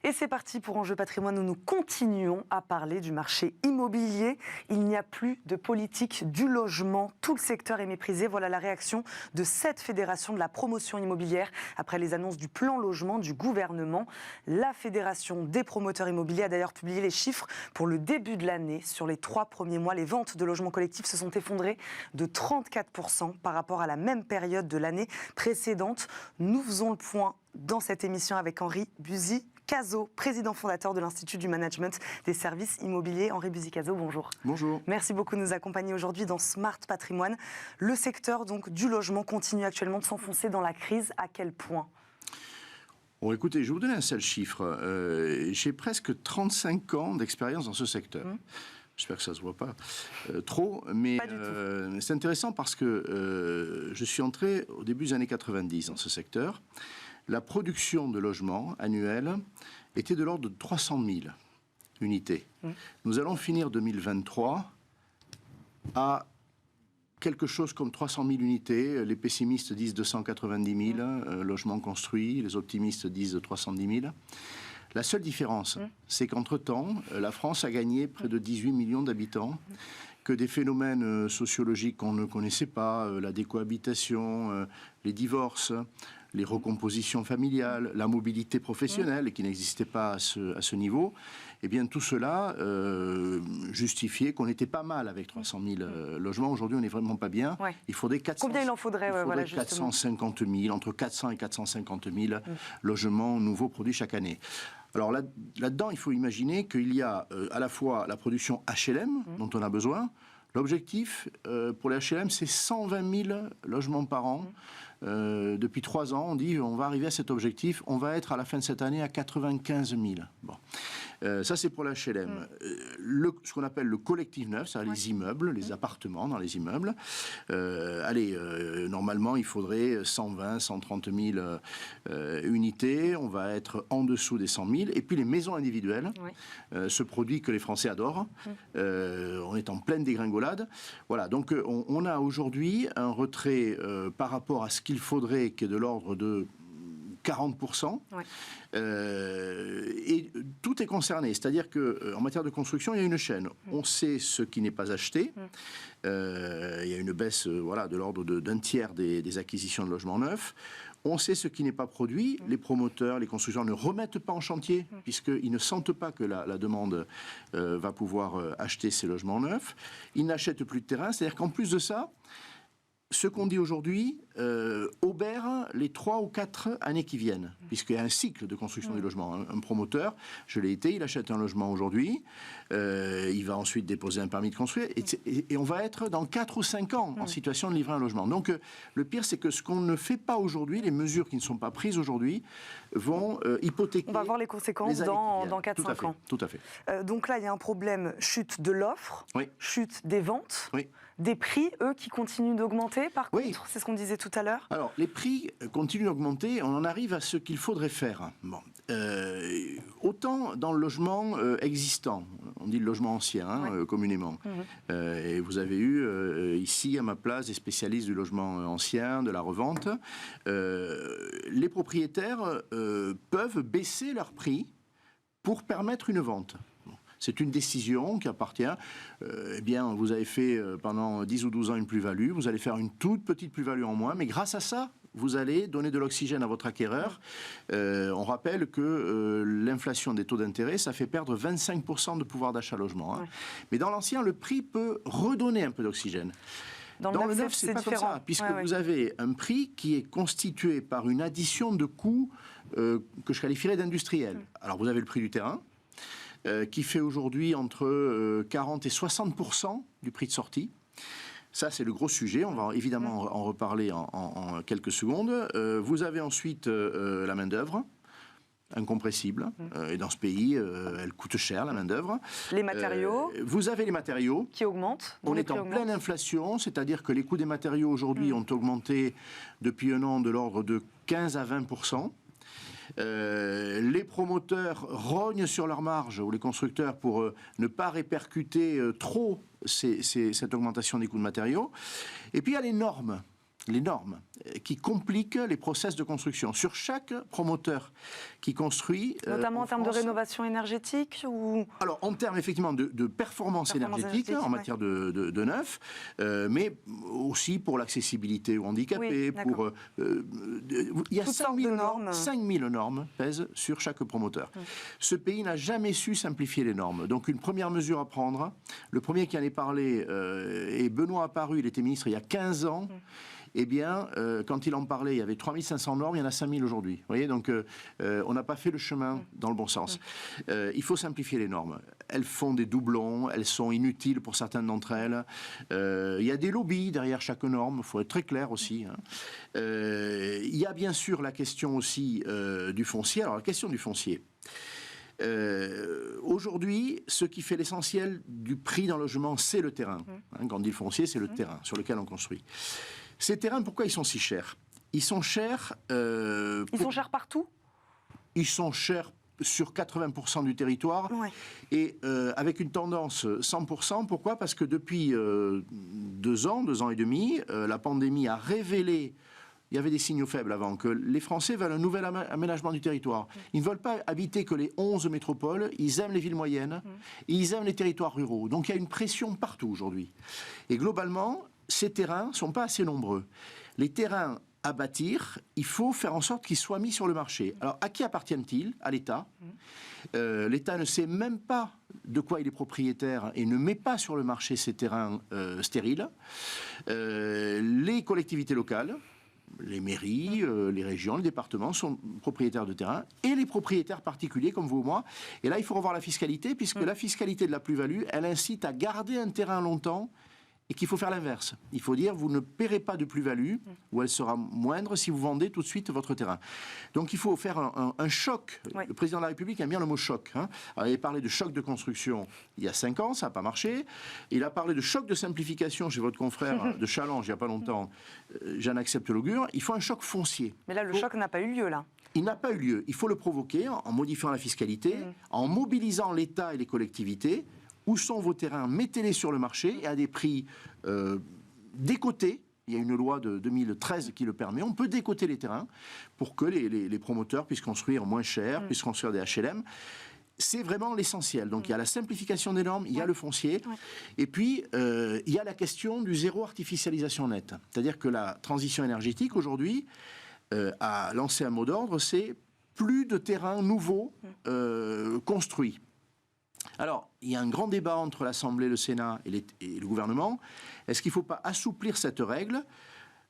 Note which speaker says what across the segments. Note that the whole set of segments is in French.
Speaker 1: Et c'est parti pour Enjeu Patrimoine où nous continuons à parler du marché immobilier. Il n'y a plus de politique du logement. Tout le secteur est méprisé. Voilà la réaction de cette fédération de la promotion immobilière après les annonces du plan logement du gouvernement. La fédération des promoteurs immobiliers a d'ailleurs publié les chiffres pour le début de l'année. Sur les 3 premiers mois, les ventes de logements collectifs se sont effondrées de 34% par rapport à la même période de l'année précédente. Nous faisons le point dans cette émission avec Henri Buzy-Cazot, président fondateur de l'Institut du Management des Services Immobiliers. Henri Buzy-Cazot, bonjour.
Speaker 2: Bonjour.
Speaker 1: Merci beaucoup de nous accompagner aujourd'hui dans Smart Patrimoine. Le secteur donc, du logement continue actuellement de s'enfoncer dans la crise. À quel point ?
Speaker 2: Bon, écoutez, je vais vous donner un seul chiffre. J'ai presque 35 ans d'expérience dans ce secteur. J'espère que ça ne se voit pas trop, mais c'est intéressant parce que je suis entré au début des années 90 dans ce secteur. La production de logements annuels était de l'ordre de 300 000 unités. Nous allons finir 2023 à quelque chose comme 300 000 unités. Les pessimistes disent 290 000 logements construits, les optimistes disent 310 000. La seule différence, c'est qu'entre-temps, la France a gagné près de 18 millions d'habitants, que des phénomènes sociologiques qu'on ne connaissait pas, la décohabitation, les divorces, les recompositions familiales, la mobilité professionnelle qui n'existait pas à ce niveau, eh bien tout cela justifiait qu'on était pas mal avec 300 000 logements. Aujourd'hui, on n'est vraiment pas bien.
Speaker 1: Ouais.
Speaker 2: Il faudrait 400,
Speaker 1: combien il en faudrait,
Speaker 2: voilà, 450 000, entre 400 et 450 000 logements nouveaux produits chaque année. Alors là-dedans, il faut imaginer qu'il y a à la fois la production HLM, dont on a besoin. L'objectif pour les HLM, c'est 120 000 logements par an. Depuis 3 ans, on dit on va arriver à cet objectif. On va être à la fin de cette année à 95 000. Bon. Ça, c'est pour l'HLM. Ce qu'on appelle le collectif neuf, c'est-à-dire les immeubles, les appartements dans les immeubles. Normalement, il faudrait 120, 130 000 unités. On va être en dessous des 100 000. Et puis les maisons individuelles, ce produit que les Français adorent. On est en pleine dégringolade. Voilà, donc on a aujourd'hui un retrait par rapport à ce qu'il faudrait, qui est de l'ordre de 40%. Et tout est concerné. C'est-à-dire qu'en matière de construction, il y a une chaîne. On sait ce qui n'est pas acheté. Il y a une baisse de l'ordre d'un tiers des acquisitions de logements neufs. On sait ce qui n'est pas produit. Les promoteurs, les constructeurs ne remettent pas en chantier puisqu'ils ne sentent pas que la demande va pouvoir acheter ces logements neufs. Ils n'achètent plus de terrain. C'est-à-dire qu'en plus de ça, ce qu'on dit aujourd'hui obère les 3 ou 4 années qui viennent, puisqu'il y a un cycle de construction des logements. Un promoteur, je l'ai été, il achète un logement aujourd'hui, il va ensuite déposer un permis de construire, et on va être dans 4 ou 5 ans en situation de livrer un logement. Donc le pire, c'est que ce qu'on ne fait pas aujourd'hui, les mesures qui ne sont pas prises aujourd'hui, vont hypothéquer.
Speaker 1: On va voir les conséquences dans 4-5 ans.
Speaker 2: Tout à fait.
Speaker 1: Donc là, il y a un problème chute de l'offre, chute des ventes, des prix, eux, qui continuent d'augmenter, par contre, c'est ce qu'on disait tout à l'heure.
Speaker 2: Alors, les prix continuent d'augmenter, on en arrive à ce qu'il faudrait faire. Bon. Autant dans le logement existant, on dit le logement ancien, communément, et vous avez eu ici, à ma place, des spécialistes du logement ancien, de la revente, les propriétaires peuvent baisser leur prix pour permettre une vente. C'est une décision qui appartient. Eh bien, vous avez fait pendant 10 ou 12 ans une plus-value, vous allez faire une toute petite plus-value en moins, mais grâce à ça, vous allez donner de l'oxygène à votre acquéreur. On rappelle que l'inflation des taux d'intérêt, ça fait perdre 25% de pouvoir d'achat logement. Mais dans l'ancien, le prix peut redonner un peu d'oxygène. Dans le neuf, c'est pas différent. Comme ça, puisque vous avez un prix qui est constitué par une addition de coûts que je qualifierais d'industriels. Alors, vous avez le prix du terrain, qui fait aujourd'hui entre 40 et 60% du prix de sortie. Ça, c'est le gros sujet. On va évidemment en reparler en quelques secondes. Vous avez ensuite la main-d'œuvre, incompressible. Et dans ce pays, elle coûte cher, la main-d'œuvre.
Speaker 1: Les matériaux.
Speaker 2: Vous avez les matériaux.
Speaker 1: Qui augmentent.
Speaker 2: On est en pleine inflation, c'est-à-dire que les coûts des matériaux aujourd'hui ont augmenté depuis un an de l'ordre de 15 à 20%. Les promoteurs rognent sur leur marge, ou les constructeurs, pour ne pas répercuter trop cette augmentation des coûts de matériaux. Et puis il y a les normes les normes qui compliquent les process de construction. Sur chaque promoteur qui construit...
Speaker 1: Notamment en termes de rénovation énergétique ou...
Speaker 2: Alors, en termes effectivement de performance énergétique en matière de neuf, mais aussi pour l'accessibilité aux handicapés, pour... il y a 5000 normes pèsent sur chaque promoteur. Ce pays n'a jamais su simplifier les normes. Donc, une première mesure à prendre, le premier qui en est parlé est Benoît Apparu, il était ministre il y a 15 ans. Eh bien, quand il en parlait, il y avait 3500 normes, il y en a 5000 aujourd'hui. Vous voyez, donc on n'a pas fait le chemin dans le bon sens. Il faut simplifier les normes. Elles font des doublons, elles sont inutiles pour certaines d'entre elles. Il y a des lobbies derrière chaque norme, il faut être très clair aussi. Il y a bien sûr la question aussi du foncier. Alors, la question du foncier. Aujourd'hui, ce qui fait l'essentiel du prix d'un logement, c'est le terrain. Quand on dit le foncier, c'est le terrain sur lequel on construit. Ces terrains, pourquoi ils sont si chers? Ils sont chers...
Speaker 1: Ils sont chers partout?
Speaker 2: Ils sont chers sur 80% du territoire, et avec une tendance 100%. Pourquoi? Parce que depuis 2 ans et demi, la pandémie a révélé... Il y avait des signaux faibles avant, que les Français veulent un nouvel aménagement du territoire. Ils ne veulent pas habiter que les 11 métropoles, ils aiment les villes moyennes, et ils aiment les territoires ruraux. Donc il y a une pression partout aujourd'hui. Et globalement, ces terrains ne sont pas assez nombreux. Les terrains à bâtir, il faut faire en sorte qu'ils soient mis sur le marché. Alors, à qui appartiennent-ils? À l'État. L'État ne sait même pas de quoi il est propriétaire et ne met pas sur le marché ces terrains stériles. Les collectivités locales, les mairies, les régions, les départements sont propriétaires de terrain, et les propriétaires particuliers comme vous ou moi. Et là, il faut revoir la fiscalité, puisque la fiscalité de la plus-value, elle incite à garder un terrain longtemps, et qu'il faut faire l'inverse. Il faut dire, vous ne paierez pas de plus-value, ou elle sera moindre si vous vendez tout de suite votre terrain. Donc il faut faire un choc. Le président de la République aime bien le mot choc. Alors, il avait parlé de choc de construction il y a 5 ans, ça n'a pas marché. Il a parlé de choc de simplification chez votre confrère de Challenge il n'y a pas longtemps. J'en accepte l'augure. Il faut un choc foncier.
Speaker 1: Mais là, le choc n'a pas eu lieu, là.
Speaker 2: Il n'a pas eu lieu. Il faut le provoquer en modifiant la fiscalité, en mobilisant l'État et les collectivités. Où sont vos terrains? Mettez-les sur le marché et à des prix décotés. Il y a une loi de 2013 qui le permet. On peut décoter les terrains pour que les promoteurs puissent construire moins cher, puissent construire des HLM. C'est vraiment l'essentiel. Donc il y a la simplification des normes, il y a le foncier. Et puis il y a la question du zéro artificialisation nette. C'est-à-dire que la transition énergétique aujourd'hui a lancé un mot d'ordre, c'est plus de terrains nouveaux construits. Alors, il y a un grand débat entre l'Assemblée, le Sénat et le gouvernement. Est-ce qu'il ne faut pas assouplir cette règle?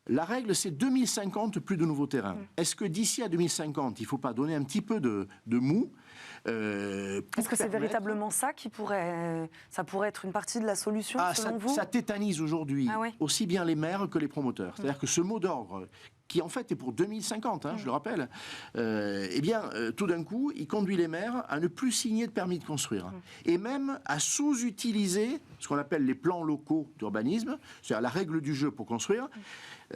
Speaker 2: La règle, c'est 2050, plus de nouveaux terrains. Est-ce que d'ici à 2050, il ne faut pas donner un petit peu de mou
Speaker 1: Est-ce que c'est véritablement ça qui pourrait être une partie de la solution, selon vous?
Speaker 2: Ça tétanise aujourd'hui aussi bien les maires que les promoteurs. C'est-à-dire que ce mot d'ordre, qui en fait est pour 2050, je le rappelle, tout d'un coup, il conduit les maires à ne plus signer de permis de construire. Et même à sous-utiliser ce qu'on appelle les plans locaux d'urbanisme, c'est-à-dire la règle du jeu pour construire,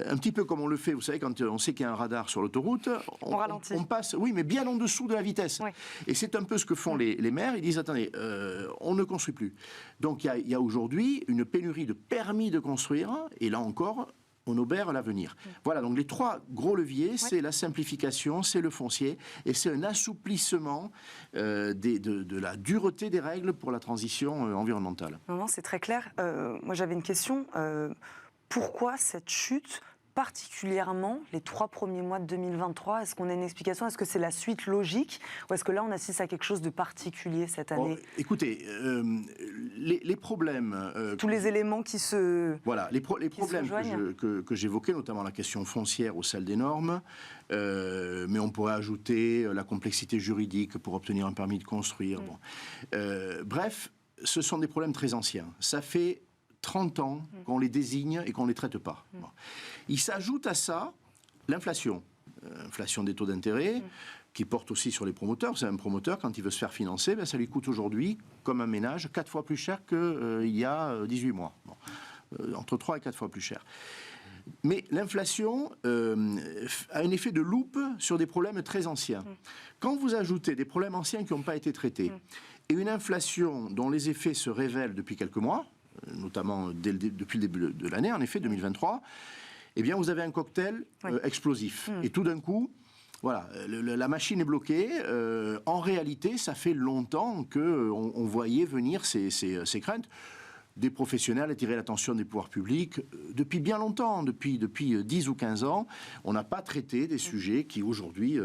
Speaker 2: un petit peu comme on le fait, vous savez, quand on sait qu'il y a un radar sur l'autoroute,
Speaker 1: on ralentit.
Speaker 2: On passe, oui, mais bien en dessous de la vitesse. Et c'est un peu ce que font les maires, ils disent, attendez, on ne construit plus. Donc il y a aujourd'hui une pénurie de permis de construire, et là encore, on obère l'avenir. Voilà, donc les 3 gros leviers, c'est la simplification, c'est le foncier, et c'est un assouplissement de la dureté des règles pour la transition environnementale.
Speaker 1: Non, c'est très clair. Moi, j'avais une question. Pourquoi cette chute, particulièrement les 3 premiers mois de 2023? Est-ce qu'on a une explication? Est-ce que c'est la suite logique? Ou est-ce que là, on assiste à quelque chose de particulier cette année?
Speaker 2: Écoutez, les problèmes...
Speaker 1: Tous les éléments qui se...
Speaker 2: Voilà, les problèmes que j'évoquais, notamment la question foncière ou celle des normes, mais on pourrait ajouter la complexité juridique pour obtenir un permis de construire. Bref, ce sont des problèmes très anciens. Ça fait 30 ans qu'on les désigne et qu'on ne les traite pas. Il s'ajoute à ça l'inflation. Inflation des taux d'intérêt, qui porte aussi sur les promoteurs. C'est un promoteur, quand il veut se faire financer, ça lui coûte aujourd'hui, comme un ménage, 4 fois plus cher qu'il y a 18 mois. Entre 3 et 4 fois plus cher. Mais l'inflation a un effet de loupe sur des problèmes très anciens. Quand vous ajoutez des problèmes anciens qui n'ont pas été traités, et une inflation dont les effets se révèlent depuis quelques mois, notamment depuis le début de l'année, en effet, 2023, eh bien vous avez un cocktail explosif. Et tout d'un coup, voilà, la machine est bloquée. En réalité, ça fait longtemps qu'on voyait venir ces craintes. Des professionnels attirer l'attention des pouvoirs publics depuis bien longtemps, depuis 10 ou 15 ans. On n'a pas traité des sujets qui aujourd'hui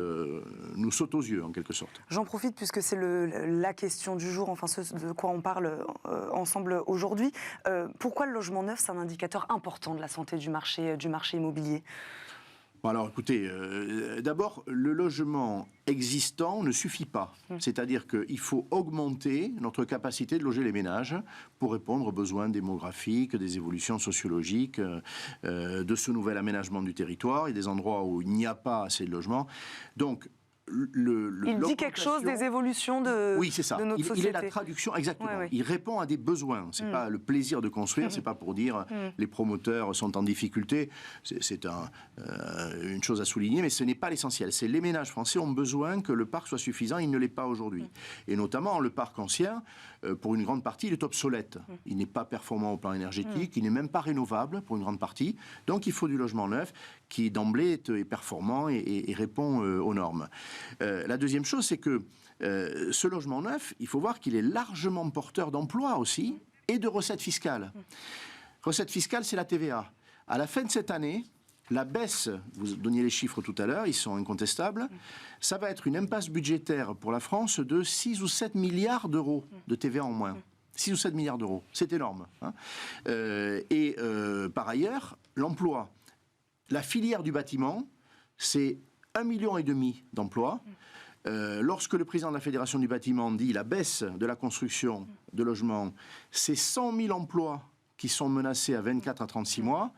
Speaker 2: nous sautent aux yeux en quelque sorte.
Speaker 1: J'en profite puisque c'est la question du jour, enfin ce de quoi on parle ensemble aujourd'hui. Pourquoi le logement neuf, c'est un indicateur important de la santé du marché immobilier ?
Speaker 2: Alors écoutez, d'abord, le logement existant ne suffit pas. C'est-à-dire qu'il faut augmenter notre capacité de loger les ménages pour répondre aux besoins démographiques, des évolutions sociologiques, de ce nouvel aménagement du territoire et des endroits où il n'y a pas assez de logements. Donc,
Speaker 1: il dit quelque chose des évolutions de,
Speaker 2: oui, c'est ça.
Speaker 1: De notre société.
Speaker 2: Il est la traduction, exactement.
Speaker 1: Oui.
Speaker 2: Il répond à des besoins. C'est pas le plaisir de construire, c'est pas pour dire les promoteurs sont en difficulté. C'est une chose à souligner, mais ce n'est pas l'essentiel. C'est les ménages français ont besoin que le parc soit suffisant. Il ne l'est pas aujourd'hui. Et notamment le parc ancien, pour une grande partie, il est obsolète. Il n'est pas performant au plan énergétique, il n'est même pas rénovable pour une grande partie. Donc il faut du logement neuf qui d'emblée est performant et répond aux normes. La deuxième chose, c'est que ce logement neuf, il faut voir qu'il est largement porteur d'emplois aussi et de recettes fiscales. Recettes fiscales, c'est la TVA. À la fin de cette année, la baisse, vous donniez les chiffres tout à l'heure, ils sont incontestables, ça va être une impasse budgétaire pour la France de 6 ou 7 milliards d'euros de TVA en moins. 6 ou 7 milliards d'euros, c'est énorme. Par ailleurs, l'emploi. La filière du bâtiment, c'est 1,5 million d'emplois. Lorsque le président de la Fédération du bâtiment dit la baisse de la construction de logements, c'est 100 000 emplois qui sont menacés à 24 à 36 mois.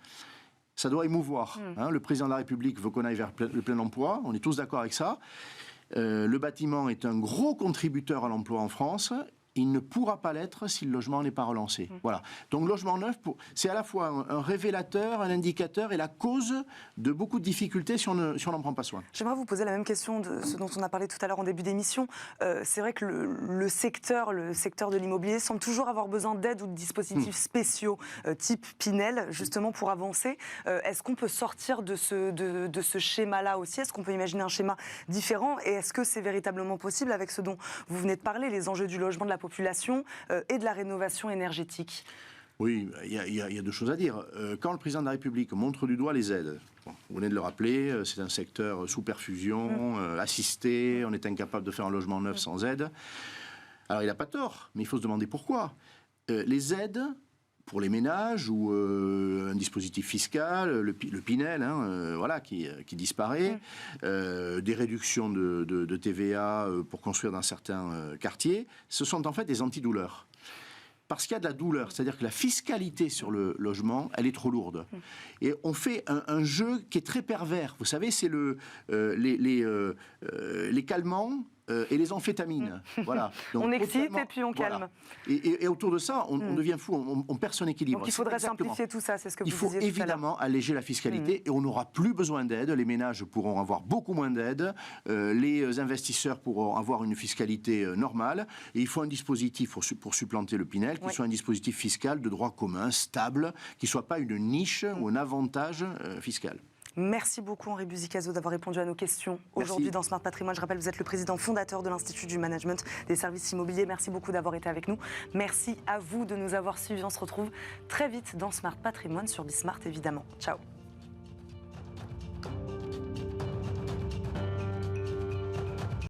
Speaker 2: Ça doit émouvoir. Le président de la République veut qu'on aille vers le plein emploi. On est tous d'accord avec ça. Le bâtiment est un gros contributeur à l'emploi en France. Il ne pourra pas l'être si le logement n'est pas relancé. Voilà. Donc logement neuf, c'est à la fois un révélateur, un indicateur et la cause de beaucoup de difficultés si on n'en prend pas soin.
Speaker 1: J'aimerais vous poser la même question de ce dont on a parlé tout à l'heure en début d'émission. C'est vrai que le secteur de l'immobilier semble toujours avoir besoin d'aide ou de dispositifs spéciaux type Pinel, justement pour avancer. Est-ce qu'on peut sortir de ce schéma-là aussi ? Est-ce qu'on peut imaginer un schéma différent ? Et est-ce que c'est véritablement possible avec ce dont vous venez de parler, les enjeux du logement, de la population et de la rénovation énergétique ?
Speaker 2: Oui, il y a deux choses à dire. Quand le président de la République montre du doigt les aides, vous venez de le rappeler, c'est un secteur sous perfusion, assisté, on est incapable de faire un logement neuf sans aide. Alors il n'a pas tort, mais il faut se demander pourquoi. Les aides pour les ménages ou un dispositif fiscal, le Pinel, voilà, qui disparaît, des réductions de TVA pour construire dans certains quartiers, ce sont en fait des antidouleurs. Parce qu'il y a de la douleur, c'est-à-dire que la fiscalité sur le logement, elle est trop lourde. Et on fait un jeu qui est très pervers. Vous savez, c'est les calmants et les amphétamines. Voilà. Donc,
Speaker 1: on excite et puis on calme.
Speaker 2: Voilà. Et autour de ça, on devient fou, on perd son équilibre.
Speaker 1: Donc il faudrait simplifier tout ça, c'est ce que vous disiez tout à l'heure.
Speaker 2: Il faut évidemment alléger la fiscalité et on n'aura plus besoin d'aide. Les ménages pourront avoir beaucoup moins d'aide. Les investisseurs pourront avoir une fiscalité normale. Et il faut un dispositif pour supplanter le Pinel qui soit un dispositif fiscal de droit commun, stable, qui ne soit pas une niche ou un avantage fiscal.
Speaker 1: Merci beaucoup Henri Buzicazo d'avoir répondu à nos questions aujourd'hui dans Smart Patrimoine. Je rappelle, vous êtes le président fondateur de l'Institut du Management des Services Immobiliers. Merci beaucoup d'avoir été avec nous. Merci à vous de nous avoir suivis. On se retrouve très vite dans Smart Patrimoine sur Bismart évidemment. Ciao.